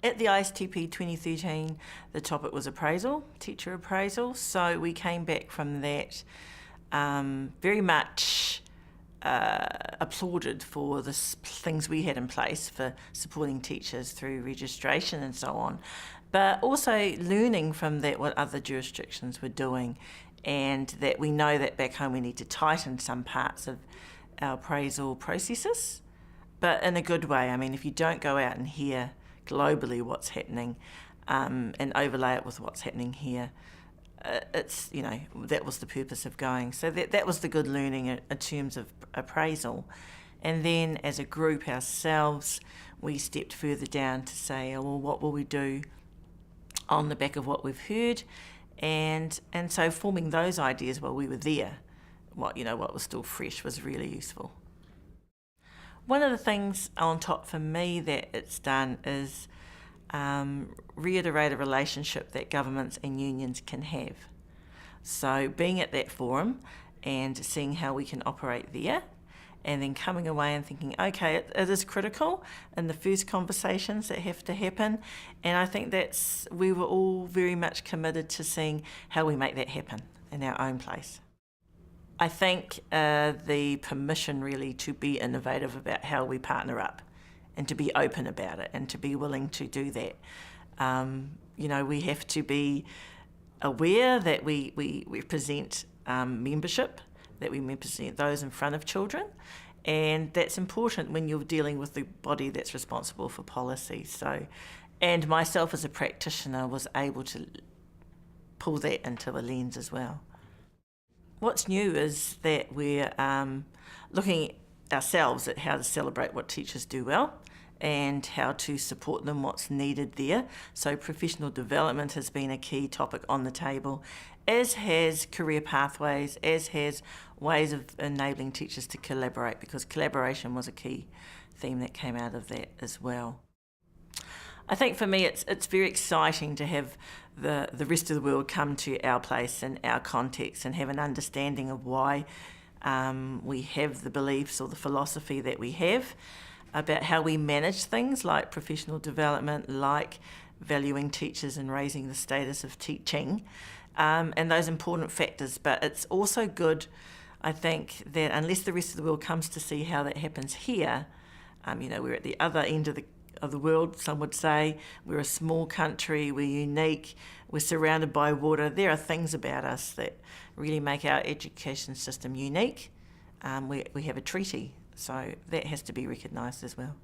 At the ISTP 2013, the topic was appraisal, teacher appraisal. So we came back from that very much applauded for the things we had in place for supporting teachers through registration and so on, but also learning from that what other jurisdictions were doing, and that we know that back home we need to tighten some parts of our appraisal processes, but in a good way. I mean, if you don't go out and hear globally what's happening and overlay it with what's happening here, it's, that was the purpose of going. So that was the good learning in terms of appraisal. And then as a group ourselves, we stepped further down to say, oh, well, what will we do on the back of what we've heard? And so forming those ideas while we were there, what was still fresh, was really useful. One of the things on top for me that it's done is reiterate a relationship that governments and unions can have. So being at that forum and seeing how we can operate there, and then coming away and thinking, okay, it is critical in the first conversations that have to happen, and I think we were all very much committed to seeing how we make that happen in our own place. I think the permission really to be innovative about how we partner up and to be open about it and to be willing to do that. We have to be aware that we represent membership, that we represent those in front of children, and that's important when you're dealing with the body that's responsible for policy. So, and myself as a practitioner was able to pull that into a lens as well. What's new is that we're looking ourselves at how to celebrate what teachers do well and how to support them, what's needed there. So professional development has been a key topic on the table, as has career pathways, as has ways of enabling teachers to collaborate, because collaboration was a key theme that came out of that as well. I think for me it's very exciting to have the rest of the world come to our place and our context and have an understanding of why we have the beliefs or the philosophy that we have about how we manage things like professional development, like valuing teachers and raising the status of teaching, and those important factors. But it's also good, I think, that unless the rest of the world comes to see how that happens here, we're at the other end of the world, some would say. We're a small country, we're unique, we're surrounded by water. There are things about us that really make our education system unique. We have a treaty, so that has to be recognised as well.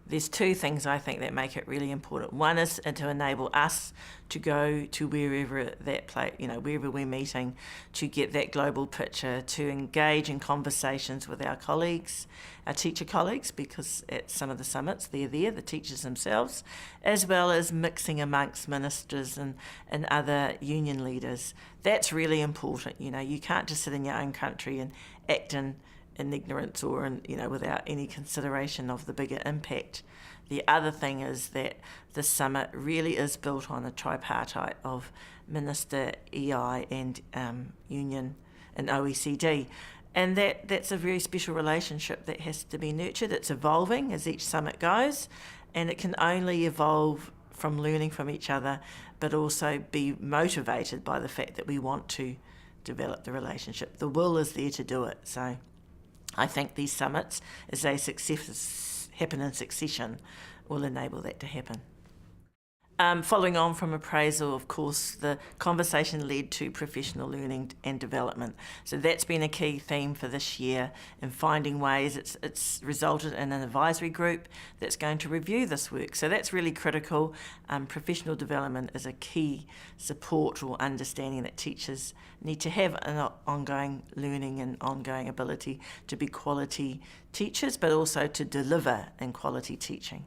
There's two things I think that make it really important. One is to enable us to go to wherever that place, wherever we're meeting, to get that global picture, to engage in conversations with our colleagues, our teacher colleagues, because at some of the summits they're there, the teachers themselves, as well as mixing amongst ministers and other union leaders. That's really important. You can't just sit in your own country and act in ignorance or without any consideration of the bigger impact. The other thing is that the summit really is built on a tripartite of Minister, EI and Union and OECD, and that's a very special relationship that has to be nurtured. It's evolving as each summit goes, and it can only evolve from learning from each other, but also be motivated by the fact that we want to develop the relationship. The will is there to do it. So I think these summits, as they happen in succession, will enable that to happen. Following on from appraisal, of course, the conversation led to professional learning and development. So that's been a key theme for this year in finding ways. It's resulted in an advisory group that's going to review this work. So that's really critical. Professional development is a key support or understanding that teachers need to have an ongoing learning and ongoing ability to be quality teachers, but also to deliver in quality teaching.